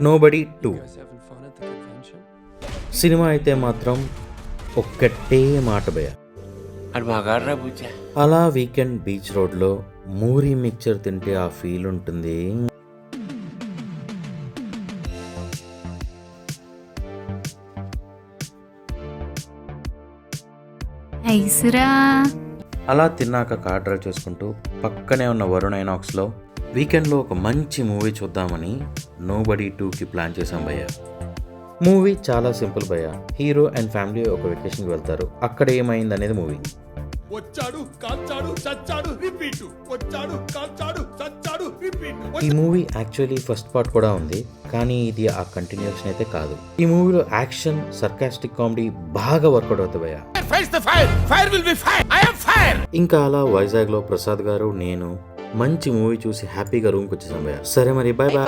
Nobody 2 cinema అయితే మాత్రం ఒక్కటే మాట భయ. అలా వీకెండ్ బీచ్ రోడ్లో మూరీ మిక్చర్ తింటే ఆ ఫీల్ ఉంటుంది. అలా తిన్నాక కార్ డ్రైవ్ చేసుకుంటూ పక్కనే ఉన్న వరుణ్ ఐనాక్స్లో వీకెండ్లో ఒక మంచి మూవీ చూద్దామని నోబడీ 2కి ప్లాన్ చేశాం భయ్య. మూవీ చాలా సింపుల్ భయ్య. హీరో అండ్ ఫ్యామిలీ ఒక వెకేషన్కి వెళ్తారు. అక్కడ ఏమైంది అనేది మూవీ. ఈ మూవీ యాక్చువల్లీ ఫస్ట్ పార్ట్ కూడా ఉంది, కానీ ఇది ఆ కంటిన్యూషన్ అయితే కాదు. ఈ మూవీలో యాక్షన్, సర్కాస్టిక్ కామెడీ బాగా వర్కౌట్ అవుతాయి భయ్య. ఇంకా అలా వైజాగ్ లో ప్రసాద్ గారు, నేను మంచి మూవీ చూసి హ్యాపీగా రూమ్కి వచ్చేసాం భయ్య. సరే మరి, బాయ్ బాయ్.